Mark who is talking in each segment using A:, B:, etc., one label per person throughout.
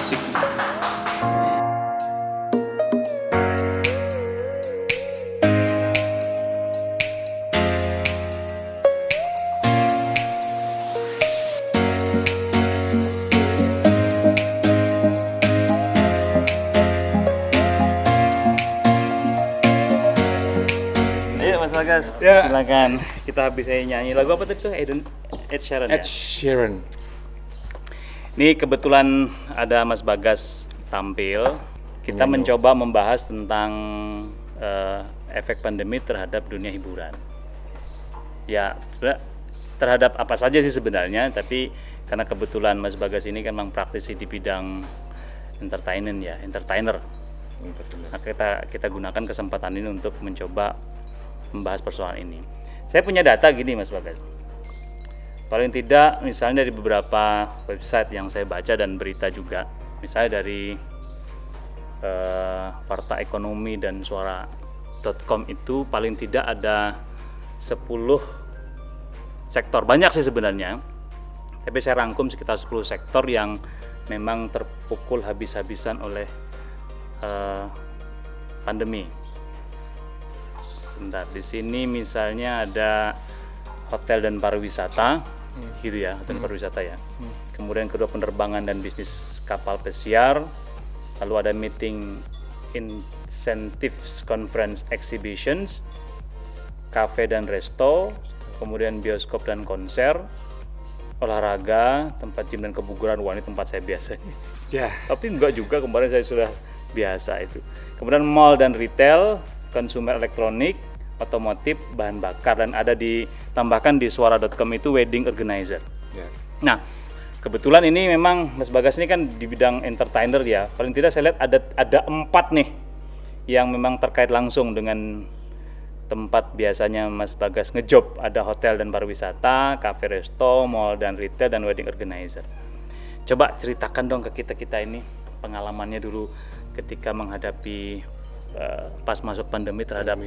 A: Asik.
B: Ayo Mas Bagas,
C: Ya.
B: silakan. Kita habis nyanyi lagu apa tadi tuh? Ed Sheeran ya?
C: Ed Sheeran.
B: Ini kebetulan ada Mas Bagas tampil. Kita mencoba membahas tentang efek pandemi terhadap dunia hiburan. Ya, sebenarnya terhadap apa saja sih sebenarnya, tapi karena kebetulan Mas Bagas ini kan memang praktisi di bidang entertainment ya, entertainer. Nah, kita gunakan kesempatan ini untuk mencoba membahas persoalan ini. Saya punya data gini Mas Bagas. Paling tidak misalnya dari beberapa website yang saya baca dan berita juga, misalnya dari Warta Ekonomi dan Suara.com itu paling tidak ada 10 sektor, banyak sih sebenarnya, tapi saya rangkum sekitar 10 sektor yang memang terpukul habis-habisan oleh pandemi. Sebentar, di sini misalnya ada hotel dan pariwisata, gitu ya, hotel dan pariwisata ya. Kemudian kedua penerbangan dan bisnis kapal pesiar, lalu ada meeting, incentives, conference, exhibitions, kafe dan resto, kemudian bioskop dan konser, olahraga, tempat gym dan kebugaran. Wah, ini tempat saya biasa.
C: Ya.
B: Tapi enggak juga, kemarin saya sudah biasa itu. Kemudian mall dan retail, konsumer elektronik, otomotif, bahan bakar, dan ada ditambahkan di suara.com itu wedding organizer.
C: Ya.
B: Nah, kebetulan ini memang Mas Bagas ini kan di bidang entertainer ya. Paling tidak saya lihat ada 4 nih yang memang terkait langsung dengan tempat biasanya Mas Bagas ngejob. Ada hotel dan pariwisata, cafe resto, mall dan retail, dan wedding organizer. Coba ceritakan dong ke kita ini pengalamannya dulu ketika menghadapi pas masuk pandemi terhadap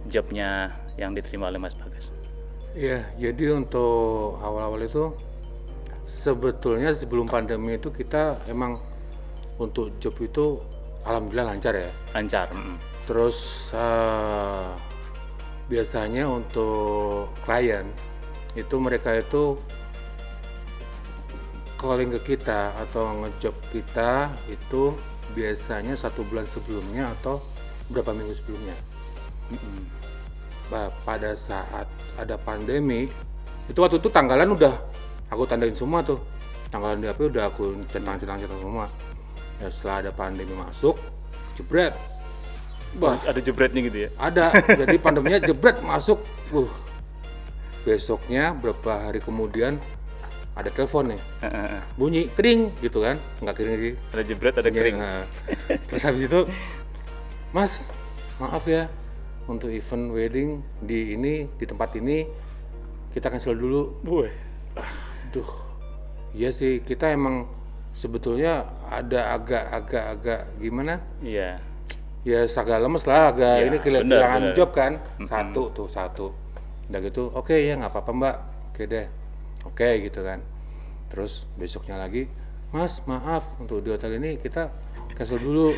B: jobnya yang diterima oleh Mas Bagas.
C: Iya, jadi untuk awal-awal itu sebetulnya sebelum pandemi itu kita emang untuk job itu alhamdulillah lancar ya.
B: Lancar.
C: Terus biasanya untuk klien itu mereka itu calling ke kita atau ngejob kita itu biasanya 1 bulan sebelumnya atau berapa minggu sebelumnya. Bah, pada saat ada pandemi itu waktu itu tanggalan udah aku tandain semua tuh, tanggalan di HP udah aku centang semua ya. Setelah ada pandemi masuk, jebret, bah
B: Ada jebretnya gitu ya?
C: ada. Jadi pandeminya jebret masuk, besoknya berapa hari kemudian ada telepon nih, bunyi kering gitu kan, nggak kering sih,
B: Ada jebret, ada kering.
C: Nah, terus habis itu, Mas, maaf ya, untuk event wedding di tempat ini kita cancel dulu. Duh, iya sih, kita emang sebetulnya ada agak gimana?
B: Iya.
C: Ya agak lemes lah, agak
B: Iya,
C: ini kehilangan
B: bener.
C: job kan. Satu. Udah gitu, oke ya nggak apa-apa Mbak, oke deh, oke gitu kan. Terus besoknya lagi, Mas maaf untuk di hotel ini kita cancel dulu.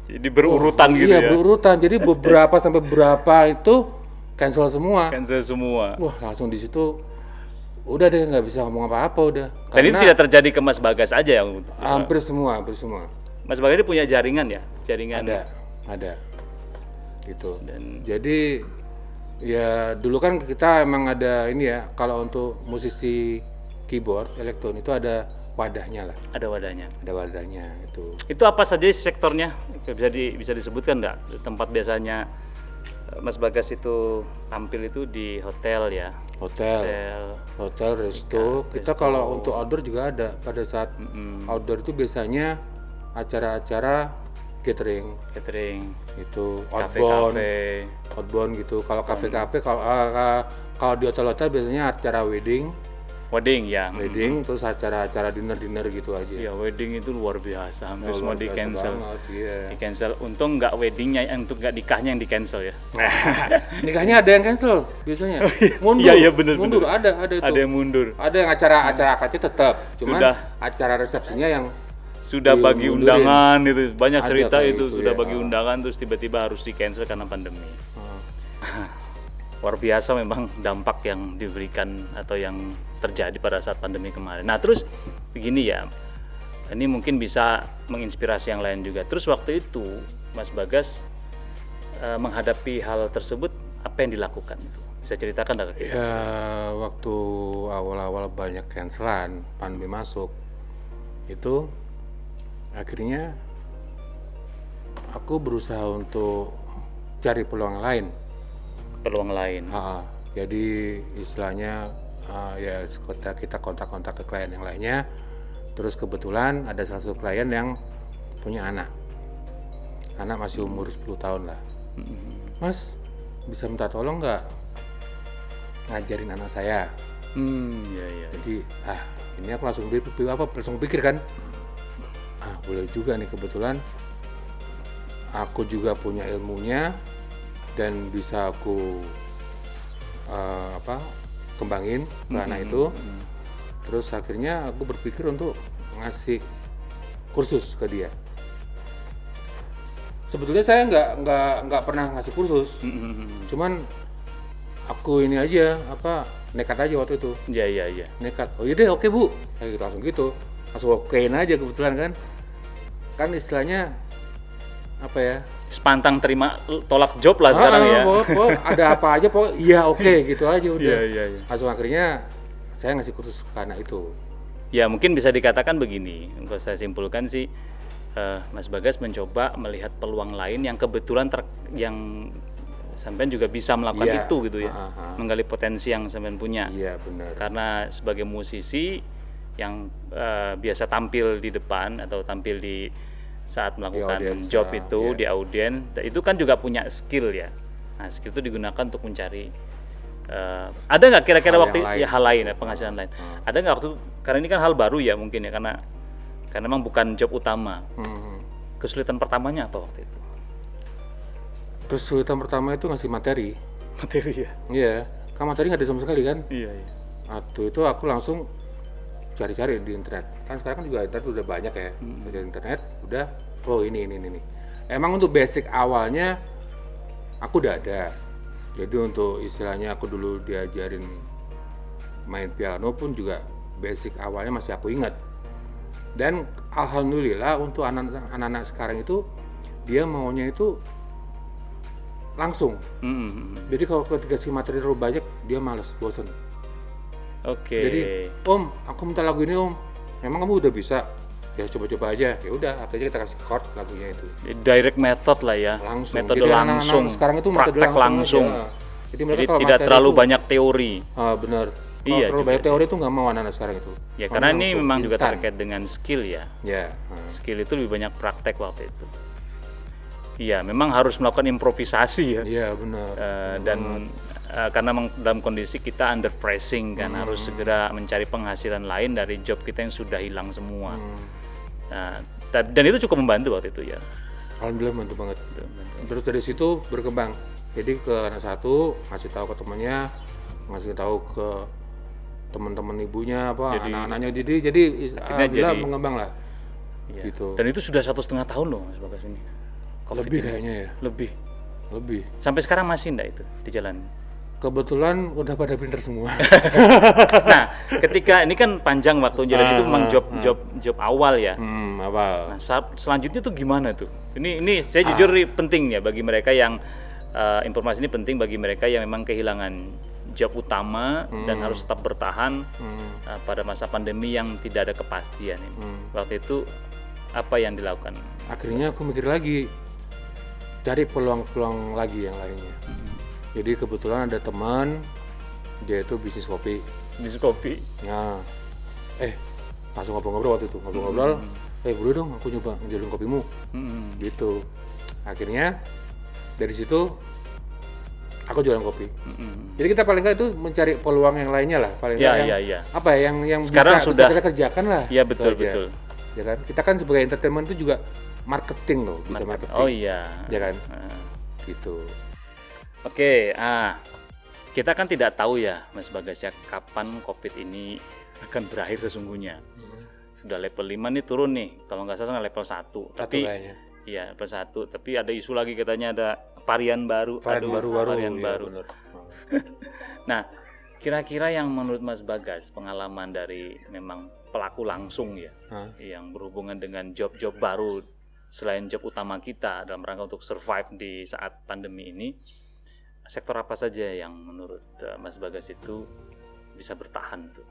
B: Jadi berurutan gitu
C: Iya
B: ya?
C: berurutan, jadi beberapa sampai berapa itu cancel semua.
B: Cancel semua.
C: Wah langsung di situ, udah deh nggak bisa ngomong apa-apa udah.
B: Dan ini tidak terjadi ke Mas Bagas aja yang
C: hampir semua.
B: Mas Bagas ini punya jaringan ya? Jaringan.
C: Ada. Gitu.
B: Dan
C: Jadi ya dulu kan kita emang ada ini ya, kalau untuk musisi keyboard elektron itu ada wadahnya lah.
B: ada wadahnya.
C: Ada wadahnya itu.
B: Itu apa saja sektornya? Bisa disebutkan nggak? Tempat biasanya Mas Bagas itu tampil itu di hotel ya?
C: Hotel, resto. Kita kalau untuk outdoor juga ada. Pada saat outdoor itu biasanya acara-acara catering itu, outbound gitu. Kalau kafe-kafe, kalau di hotel-hotel biasanya acara wedding
B: ya.
C: terus acara-acara dinner gitu aja.
B: Ya, wedding itu luar biasa, hampir semua
C: Luar
B: di
C: biasa
B: cancel.
C: banget, iya.
B: Di cancel. Untung nggak weddingnya, untuk nggak nikahnya yang di cancel ya.
C: Nikahnya ada yang cancel biasanya. Mundur.
B: Iya, bener.
C: Mundur ada itu.
B: Ada yang mundur.
C: Ada yang acara akadnya tetap, cuman
B: Sudah.
C: acara resepsinya yang
B: sudah bagi
C: dimundurin.
B: undangan itu banyak
C: Ada
B: cerita
C: kayak
B: itu
C: gitu,
B: sudah
C: ya.
B: bagi undangan terus tiba-tiba harus di cancel karena pandemi.
C: Ah.
B: Luar biasa memang dampak yang diberikan atau yang terjadi pada saat pandemi kemarin. Nah terus begini ya, ini mungkin bisa menginspirasi yang lain juga. Terus waktu itu Mas Bagas menghadapi hal tersebut apa yang dilakukan? Bisa ceritakan nggak ke kita?
C: Ya waktu awal-awal banyak cancelan, pandemi masuk, itu akhirnya aku berusaha untuk cari peluang lain.
B: Peluang lain.
C: Jadi istilahnya ya kita kontak-kontak ke klien yang lainnya. Terus kebetulan ada salah satu klien yang punya anak masih umur 10 tahun lah. Mas bisa minta tolong nggak ngajarin anak saya?
B: Iya.
C: Jadi ini aku langsung pikir kan, boleh juga nih, kebetulan aku juga punya ilmunya dan bisa aku kembangin ke anak itu. Terus akhirnya aku berpikir untuk ngasih kursus ke dia. Sebetulnya saya nggak pernah ngasih kursus, cuman aku ini aja nekat aja waktu itu.
B: Iya.
C: Nekat. Oh iya deh, oke Bu. Kayak gitu, langsung okein aja kebetulan kan istilahnya apa ya?
B: Sepantang terima tolak job lah sekarang ya.
C: Ada apa aja iya oke gitu aja udah.
B: Iya.
C: Langsung akhirnya saya ngasih kursus ke anak itu.
B: Ya mungkin bisa dikatakan begini, kalau saya simpulkan sih Mas Bagas mencoba melihat peluang lain yang kebetulan yang sampean juga bisa melakukan itu gitu ya, menggali potensi yang sampean punya.
C: Iya benar.
B: Karena sebagai musisi yang biasa tampil di depan atau tampil di saat melakukan job itu di audien, itu kan juga punya skill ya. Nah skill itu digunakan untuk mencari ada nggak kira-kira waktu hal lain ya, penghasilan lain? Ada nggak waktu, karena ini kan hal baru ya mungkin ya, karena memang bukan job utama. Kesulitan pertamanya apa waktu itu?
C: Kesulitan pertama itu ngasih materi.
B: Materi ya?
C: Iya, kan materi nggak ada sama sekali kan?
B: Iya.
C: Itu aku langsung cari-cari di internet. Kan sekarang kan juga internet udah banyak ya. Di internet udah, ini. Emang untuk basic awalnya aku udah ada. Jadi untuk istilahnya aku dulu diajarin main piano pun juga basic awalnya masih aku ingat. Dan alhamdulillah untuk anak-anak sekarang itu dia maunya itu langsung. Jadi kalau dikasih materi terlalu banyak dia malas, bosan.
B: Oke.
C: Jadi Om, aku minta lagu ini Om. Memang kamu udah bisa? Ya coba-coba aja. Ya udah, akhirnya kita kasih chord lagunya itu.
B: Direct method lah ya.
C: Langsung.
B: Metode
C: jadi
B: langsung.
C: Anak-anak sekarang itu metode
B: langsung.
C: Jadi
B: tidak terlalu banyak teori.
C: Benar.
B: Iya,
C: terlalu banyak teori itu nggak mau anak-anak sekarang itu.
B: Ya karena ini memang juga terkait dengan skill ya.
C: Ya.
B: Skill itu lebih banyak praktek waktu itu. Iya, memang harus melakukan improvisasi ya.
C: Iya benar.
B: Dan karena dalam kondisi kita under pressing kan, harus segera mencari penghasilan lain dari job kita yang sudah hilang semua. Nah, dan itu cukup membantu waktu itu ya.
C: Alhamdulillah membantu banget. Terus dari situ berkembang. Jadi ke anak satu ngasih tahu ke temannya, ngasih tahu ke teman-teman ibunya anak-anaknya, jadi alhamdulillah mengembang lah.
B: Iya.
C: Gitu.
B: Dan itu sudah 1,5 tahun loh Mas Bagas ini.
C: Lebih kayaknya ya. Lebih.
B: Sampai sekarang masih enggak itu di jalan?
C: Kebetulan udah pada pinter semua.
B: Nah, ketika ini kan panjang waktu jalan itu memang job awal ya.
C: Awal.
B: Nah, selanjutnya tuh gimana tuh? Ini saya jujur penting ya bagi mereka yang informasi ini penting bagi mereka yang memang kehilangan job utama dan harus tetap bertahan pada masa pandemi yang tidak ada kepastian ini. Waktu itu apa yang dilakukan?
C: Akhirnya aku mikir lagi, cari peluang-peluang lagi yang lainnya. Jadi kebetulan ada teman, dia itu bisnis kopi. Nah, langsung ngobrol-ngobrol waktu itu, ngobrol-ngobrol. Boleh dong aku nyoba ngejalin kopimu. Gitu. Akhirnya dari situ aku jualan kopi. Jadi kita paling nggak itu mencari peluang yang lainnya lah, paling nggak apa ya yang
B: sekarang
C: bisa kita kerjakan lah.
B: Iya betul.
C: Ya kan? Kita kan sebagai entertainment itu juga marketing loh, bisa marketing.
B: Oh iya.
C: Ya kan? Gitu.
B: Oke, kita kan tidak tahu ya Mas Bagas ya kapan COVID ini akan berakhir sesungguhnya. sudah level 5 nih turun nih, kalau nggak salah level 1. Tapi
C: kayaknya.
B: Iya, level 1. Tapi ada isu lagi katanya ada varian baru. Varian
C: iya,
B: baru.
C: Bener.
B: Nah, kira-kira yang menurut Mas Bagas, pengalaman dari memang pelaku langsung ya, yang berhubungan dengan job-job baru selain job utama kita dalam rangka untuk survive di saat pandemi ini, sektor apa saja yang menurut Mas Bagas itu bisa bertahan tuh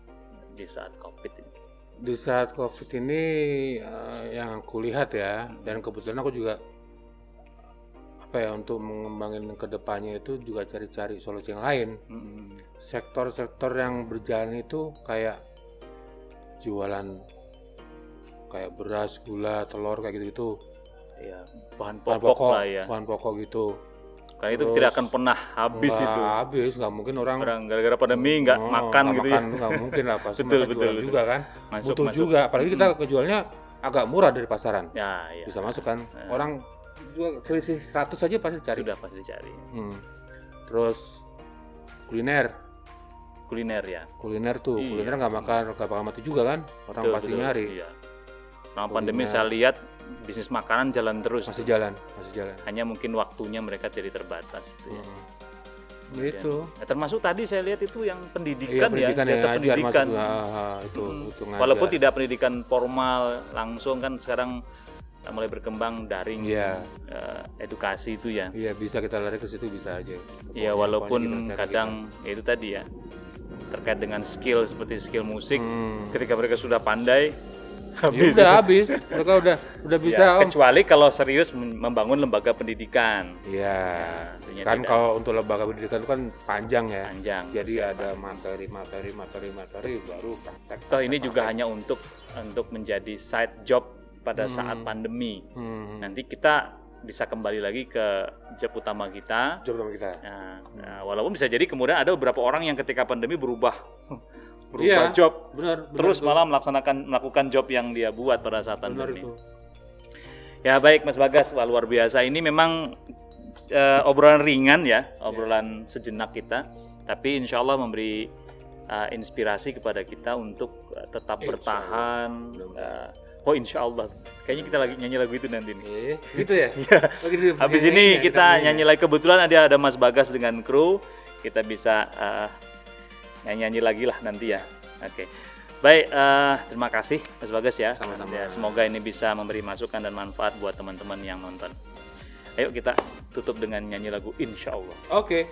B: di saat COVID ini?
C: Di saat COVID ini yang aku lihat ya, dan kebetulan aku juga untuk mengembangin ke depannya itu juga cari-cari solusi yang lain. Sektor-sektor yang berjalan itu kayak jualan kayak beras, gula, telur kayak gitu-gitu.
B: Ya, bahan pokok lah ya.
C: Bahan pokok gitu.
B: Karena itu tidak akan pernah habis itu.
C: Habis, nggak mungkin orang
B: gara-gara pandemi nggak makan gitu ya.
C: Nggak mungkin lah, pasti
B: betul.
C: juga kan.
B: Masuk.
C: Juga, apalagi kita kejualnya agak murah dari pasaran.
B: Ya.
C: Bisa masuk kan. Orang jual selisih 100 aja pasti cari.
B: Sudah pasti cari.
C: Terus kuliner
B: ya.
C: Kuliner nggak bakal mati juga kan. Orang pasti nyari.
B: Iya. Selama pandemi saya lihat bisnis makanan jalan terus.
C: Masih jalan.
B: Hanya mungkin waktunya mereka jadi terbatas gitu ya.
C: Gitu.
B: Nah, termasuk tadi saya lihat itu yang pendidikan
C: jasa
B: pendidikan.
C: Itu
B: walaupun tidak pendidikan formal langsung kan sekarang mulai berkembang daring edukasi itu ya. Iya,
C: bisa kita lari ke situ bisa aja.
B: Iya, walaupun kadang itu tadi ya terkait dengan skill seperti skill musik, ketika mereka sudah pandai habis. Mereka udah bisa.
C: Ya,
B: kecuali kalau serius membangun lembaga pendidikan.
C: Iya. Kan kalau untuk lembaga pendidikan itu kan panjang ya. Jadi ada materi baru praktek.
B: Toh ini juga hanya untuk menjadi side job pada saat pandemi. Nanti kita bisa kembali lagi ke job utama kita. Nah, walaupun bisa jadi kemudian ada beberapa orang yang ketika pandemi berubah job, benar, terus malah melakukan job yang dia buat pada saat pandemi. Ya baik Mas Bagas, luar biasa. Ini memang obrolan ringan ya, obrolan sejenak kita, tapi insya Allah memberi inspirasi kepada kita untuk tetap bertahan. Insya Allah. Kayaknya kita lagi nyanyi lagu itu nanti nih.
C: Gitu ya?
B: Habis ini kita nyanyi lagi. Kebetulan ada Mas Bagas dengan kru. Kita bisa nyanyi lagi lah nanti ya. Oke. Baik, terima kasih Mas Bagas ya.
C: Sama-sama.
B: Ya, semoga ini bisa memberi masukan dan manfaat buat teman-teman yang nonton. Ayo kita tutup dengan nyanyi lagu Insya Allah.
C: Oke.